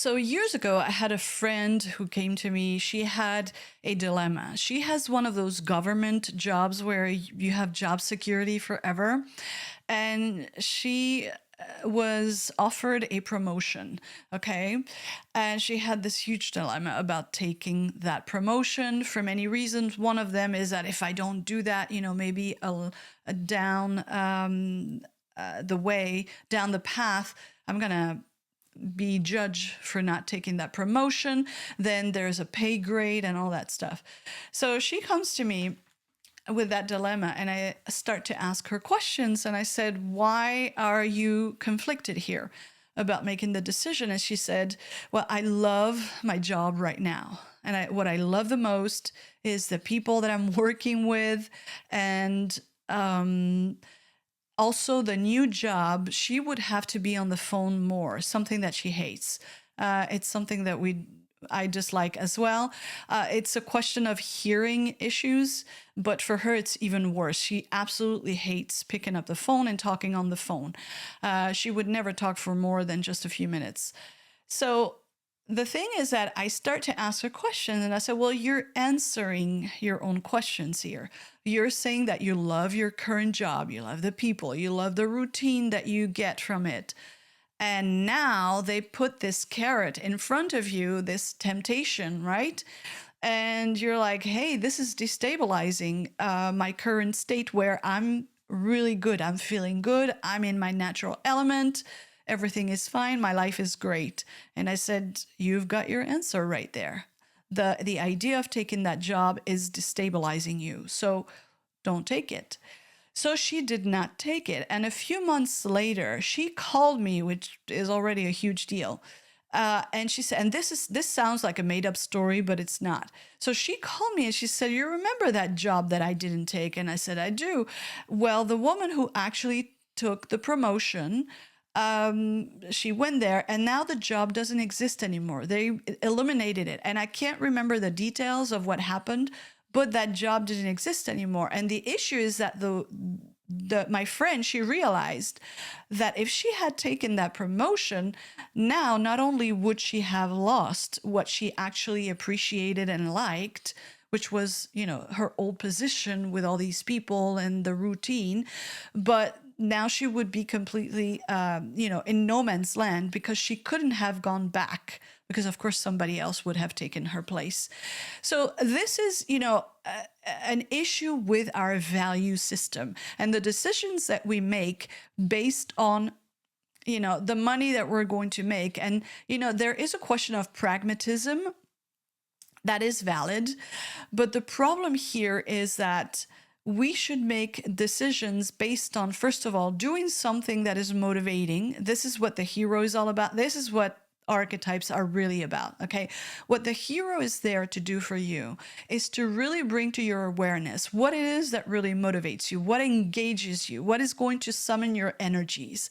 So years ago, I had a friend who came to me. She had a dilemma. She has one of those government jobs where you have job security forever. And she was offered a promotion. Okay. And she had this huge dilemma about taking that promotion for many reasons. One of them is that if I don't do that, maybe a down the way, down the path, I'm going to be judged for not taking that promotion. Then there's a pay grade and all that stuff. So she comes to me with that dilemma, and I start to ask her questions. And I said, why are you conflicted here about making the decision? And she said, well, I love my job right now. And what I love the most is the people that I'm working with. And also, the new job, she would have to be on the phone more, something that she hates. It's something that I dislike as well. It's a question of hearing issues, but for her, it's even worse. She absolutely hates picking up the phone and talking on the phone. She would never talk for more than just a few minutes. So the thing is that I start to ask her questions, and I said, well, you're answering your own questions here. You're saying that you love your current job, you love the people, you love the routine that you get from it. And now they put this carrot in front of you, this temptation, right? And you're like, hey, this is destabilizing my current state where I'm really good. I'm feeling good. I'm in my natural element. Everything is fine. My life is great. And I said, you've got your answer right there. The idea of taking that job is destabilizing you. So don't take it. So she did not take it. And a few months later, she called me, which is already a huge deal. And she said, and this sounds like a made up story, but it's not. So she called me and she said, you remember that job that I didn't take? And I said, I do. Well, the woman who actually took the promotion, she went there, and now the job doesn't exist anymore. They eliminated it. And I can't remember the details of what happened, but that job didn't exist anymore. And the issue is that my friend, she realized that if she had taken that promotion, now not only would she have lost what she actually appreciated and liked, which was, her old position with all these people and the routine, but now she would be completely, in no man's land, because she couldn't have gone back, because of course somebody else would have taken her place. So this is, an issue with our value system and the decisions that we make based on the money that we're going to make. And there is a question of pragmatism that is valid, but the problem here is that we should make decisions based on, first of all, doing something that is motivating. This is what the hero is all about. This is what archetypes are really about, okay? What the hero is there to do for you is to really bring to your awareness what it is that really motivates you, what engages you, what is going to summon your energies.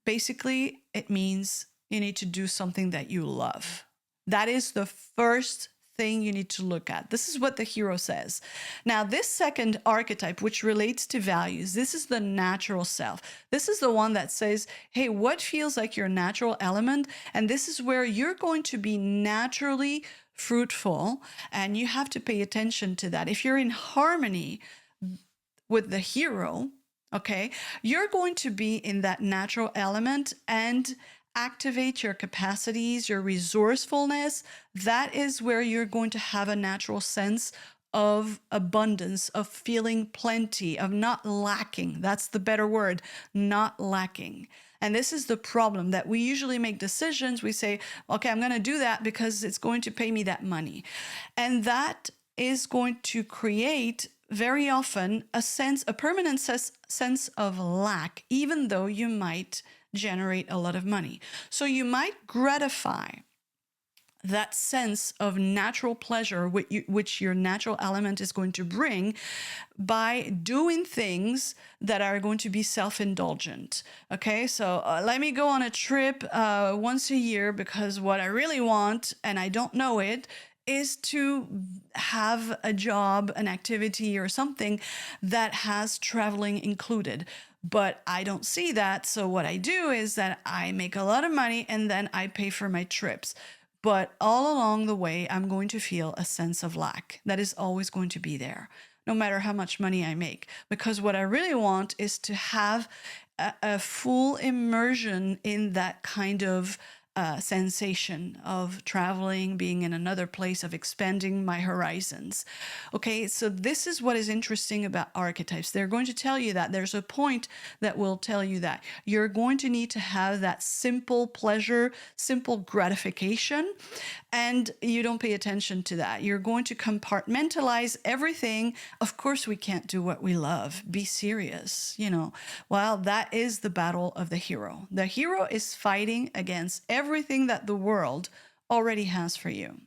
Basically, it means you need to do something that you love. That is the first thing you need to look at. This is what the hero says. Now, this second archetype, which relates to values, this is the natural self. This is the one that says, hey, what feels like your natural element? And this is where you're going to be naturally fruitful, and you have to pay attention to that. If you're in harmony with the hero, okay, you're going to be in that natural element and activate your capacities, your resourcefulness. That is where you're going to have a natural sense of abundance, of feeling plenty, of not lacking. That's the better word, not lacking. And this is the problem, that we usually make decisions. We say, okay, I'm going to do that because it's going to pay me that money. And that is going to create very often a permanent sense of lack, even though you might generate a lot of money. So you might gratify that sense of natural pleasure, which your natural element is going to bring, by doing things that are going to be self-indulgent. Okay, so let me go on a trip once a year because what I really want, and I don't know it, is to have a job, an activity, or something that has traveling included. But I don't see that. So what I do is that I make a lot of money and then I pay for my trips. But all along the way, I'm going to feel a sense of lack that is always going to be there, no matter how much money I make. Because what I really want is to have a full immersion in that kind of sensation of traveling, being in another place, of expanding my horizons. Okay, so this is what is interesting about archetypes. They're going to tell you that there's a point that will tell you that you're going to need to have that simple pleasure, simple gratification, and you don't pay attention to that. You're going to compartmentalize everything. Of course, we can't do what we love. Be serious, Well, that is the battle of the hero. The hero is fighting against everything that the world already has for you.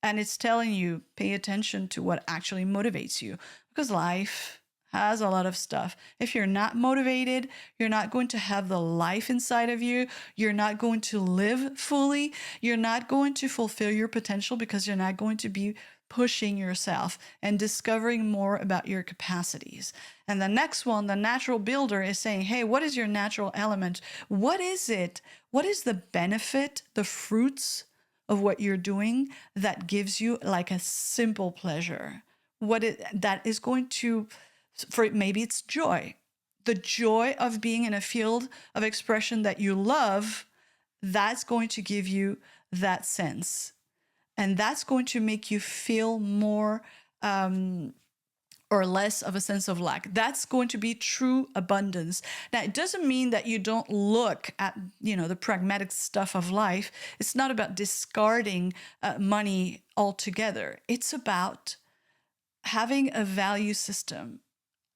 And it's telling you, pay attention to what actually motivates you, because life has a lot of stuff. If you're not motivated, you're not going to have the life inside of you. You're not going to live fully. You're not going to fulfill your potential, because you're not going to be pushing yourself and discovering more about your capacities. And the next one, the natural builder, is saying, hey, what is your natural element? What is it? What is the benefit, the fruits of what you're doing that gives you like a simple pleasure? That is going to, for maybe it's joy. The joy of being in a field of expression that you love, that's going to give you that sense. And that's going to make you feel more or less of a sense of lack. That's going to be true abundance. Now, it doesn't mean that you don't look at, the pragmatic stuff of life. It's not about discarding money altogether. It's about having a value system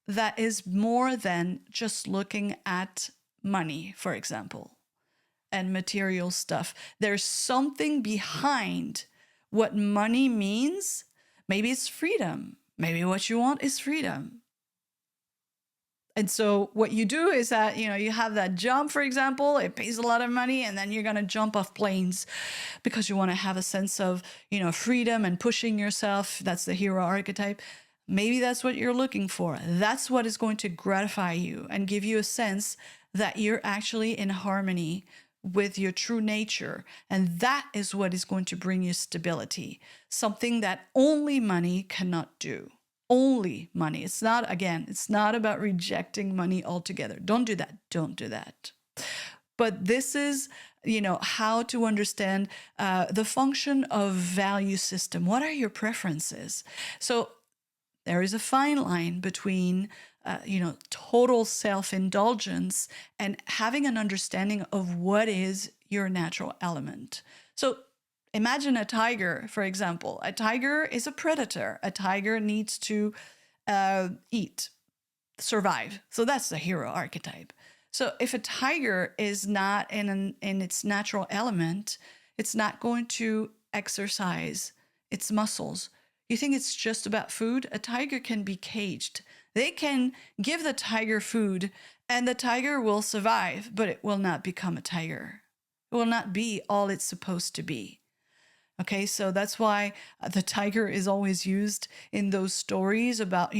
that is more than just looking at money, for example, and material stuff. There's something behind what money means. Maybe it's freedom. Maybe what you want is freedom. And so what you do is that, you have that job, for example, it pays a lot of money, and then you're going to jump off planes because you want to have a sense of, freedom and pushing yourself. That's the hero archetype. Maybe that's what you're looking for. That's what is going to gratify you and give you a sense that you're actually in harmony with your true nature. And that is what is going to bring you stability, something that only money cannot do. Only money. It's not about rejecting money altogether. Don't do that. Don't do that. But this is, how to understand the function of value system. What are your preferences? So there is a fine line between total self-indulgence and having an understanding of what is your natural element. So imagine a tiger, for example. A tiger is a predator. A tiger needs to eat, survive. So that's the hero archetype. So if a tiger is not in its natural element, it's not going to exercise its muscles. You think it's just about food? A tiger can be caged. They can give the tiger food and the tiger will survive, but it will not become a tiger. It will not be all it's supposed to be. Okay, so that's why the tiger is always used in those stories about,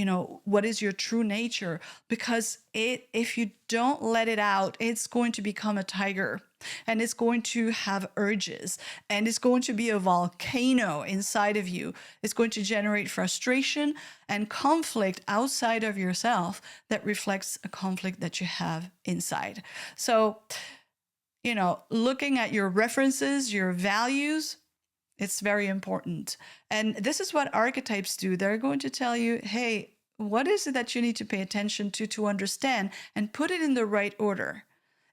what is your true nature? Because if you don't let it out, it's going to become a tiger, and it's going to have urges, and it's going to be a volcano inside of you. It's going to generate frustration and conflict outside of yourself that reflects a conflict that you have inside. So, looking at your references, your values, it's very important. And this is what archetypes do. They're going to tell you, hey, what is it that you need to pay attention to understand, and put it in the right order.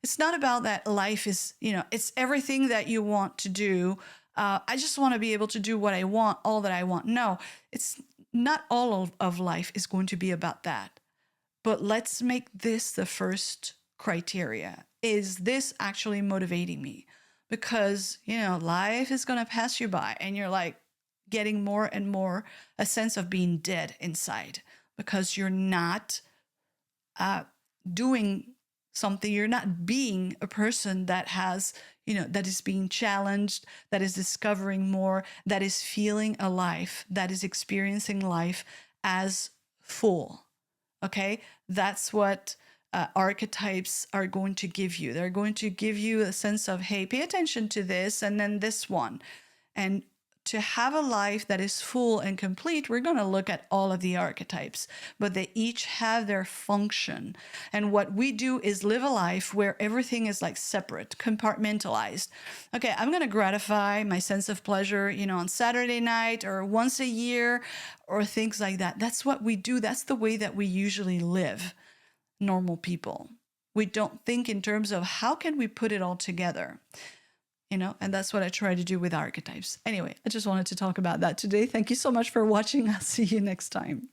It's not about that life is, it's everything that you want to do. I just want to be able to do what I want, all that I want. No, it's not all of life is going to be about that. But let's make this the first criteria. Is this actually motivating me? Because, life is going to pass you by, and you're like getting more and more a sense of being dead inside, because you're not doing something. You're not being a person that has, that is being challenged, that is discovering more, that is feeling alive, that is experiencing life as full. Okay, that's what archetypes are going to give you. They're going to give you a sense of, hey, pay attention to this and then this one. And to have a life that is full and complete, we're going to look at all of the archetypes, but they each have their function. And what we do is live a life where everything is like separate, compartmentalized. Okay, I'm going to gratify my sense of pleasure, on Saturday night or once a year or things like that. That's what we do. That's the way that we usually live, normal people. We don't think in terms of how can we put it all together. And that's what I try to do with archetypes. Anyway, I just wanted to talk about that today. Thank you so much for watching. I'll see you next time.